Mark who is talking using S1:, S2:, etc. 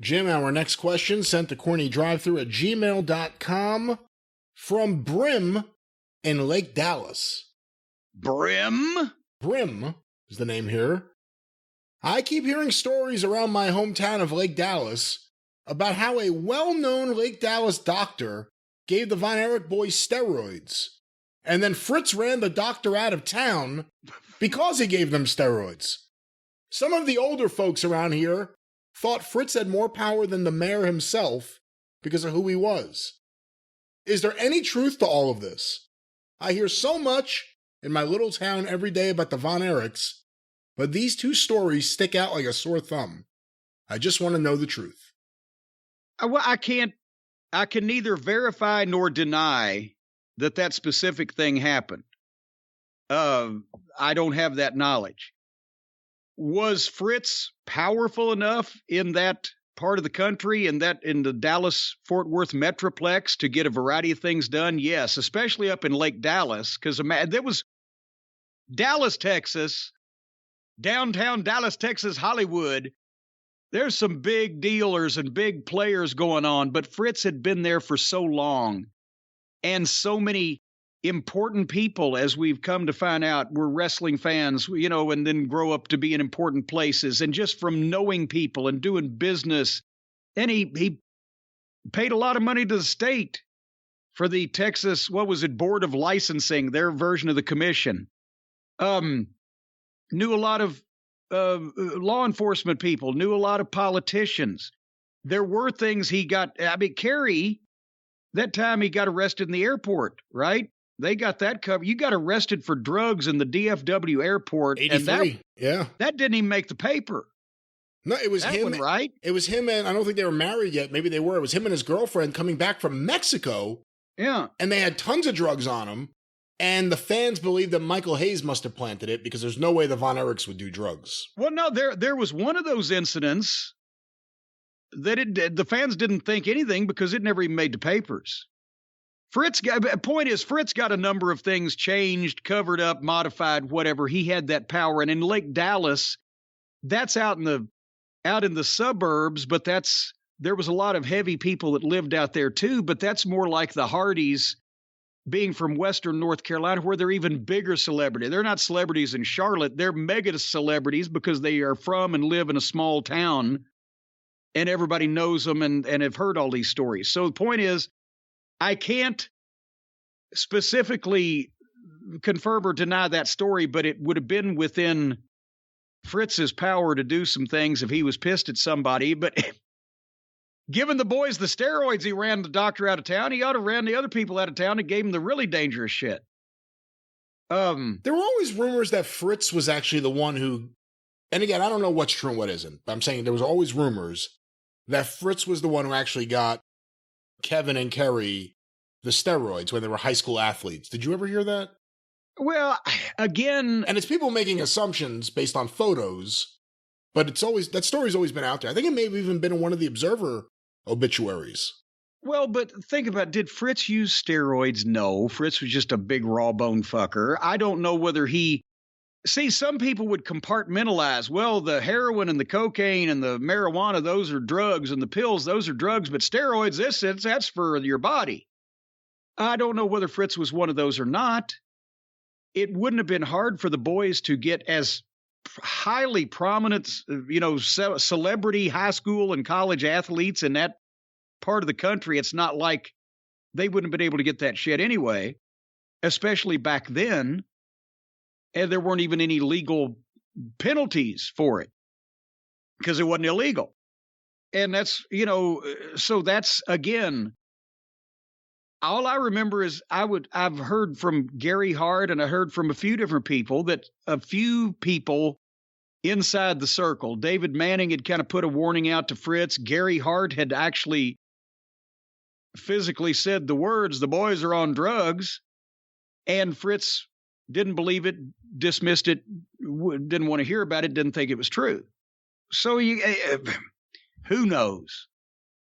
S1: Jim, our next question sent to CornyDriveThru at gmail.com from Brim in Lake Dallas.
S2: Brim?
S1: Brim is the name here. I keep hearing stories around my hometown of Lake Dallas about how a well-known Lake Dallas doctor gave the Von Erich boys steroids, and then Fritz ran the doctor out of town because he gave them steroids. Some of the older folks around here thought Fritz had more power than the mayor himself because of who he was. Is there any truth to all of this? I hear so much in my little town every day about the Von Erichs, but these two stories stick out like a sore thumb. I just want to know the truth.
S2: Well, I can neither verify nor deny that specific thing happened. I don't have that knowledge. Was Fritz powerful enough in that part of the country and in the Dallas-Fort Worth Metroplex to get a variety of things done? Yes, especially up in Lake Dallas, because there was Dallas, Texas, downtown Dallas, Texas, Hollywood. There's some big dealers and big players going on, but Fritz had been there for so long, and so many important people, as we've come to find out, were wrestling fans, and then grow up to be in important places. And just from knowing people and doing business, and he paid a lot of money to the state for the Texas, Board of Licensing, their version of the commission. Knew a lot of law enforcement people, knew a lot of politicians. There were things he got. Kerry, that time he got arrested in the airport, right? They got that covered. You got arrested for drugs in the DFW airport.
S1: 83, yeah.
S2: That didn't even make the paper.
S1: No, it was him,
S2: right?
S1: It was him, and I don't think they were married yet. Maybe they were. It was him and his girlfriend coming back from Mexico.
S2: Yeah.
S1: And they had tons of drugs on them. And the fans believed that Michael Hayes must have planted it because there's no way the Von Erichs would do drugs.
S2: Well, no, there was one of those incidents that the fans didn't think anything because it never even made the papers. Fritz got a number of things changed, covered up, modified, whatever. He had that power. And in Lake Dallas, that's out in the suburbs, but there was a lot of heavy people that lived out there too, but that's more like the Hardys being from Western North Carolina, where they're even bigger celebrity. They're not celebrities in Charlotte. They're mega celebrities because they are from and live in a small town and everybody knows them and have heard all these stories. So the point is, I can't specifically confirm or deny that story, but it would have been within Fritz's power to do some things if he was pissed at somebody. But given the boys the steroids, he ran the doctor out of town. He ought to ran the other people out of town and gave them the really dangerous shit.
S1: There were always rumors that Fritz was actually the one who, and again, I don't know what's true and what isn't, but I'm saying there was always rumors that Fritz was the one who actually got Kevin and Kerry the steroids when they were high school athletes. Did you ever hear that?
S2: Well, again,
S1: and it's people making assumptions based on photos, but that story's always been out there. I think it may have even been in one of the Observer obituaries.
S2: Well, but think about it. Did Fritz use steroids? No. Fritz was just a big raw bone fucker. I don't know whether some people would compartmentalize. Well, the heroin and the cocaine and the marijuana, those are drugs, and the pills, those are drugs, but steroids, that's for your body. I don't know whether Fritz was one of those or not. It wouldn't have been hard for the boys to get as highly prominent, celebrity high school and college athletes in that part of the country. It's not like they wouldn't have been able to get that shit anyway, especially back then. And there weren't even any legal penalties for it because it wasn't illegal. And that's, so that's, again, all I remember is I've heard from Gary Hart and I heard from a few different people that a few people inside the circle, David Manning had kind of put a warning out to Fritz. Gary Hart had actually physically said the words, "The boys are on drugs," and Fritz didn't believe it, dismissed it, didn't want to hear about it, didn't think it was true. So who knows?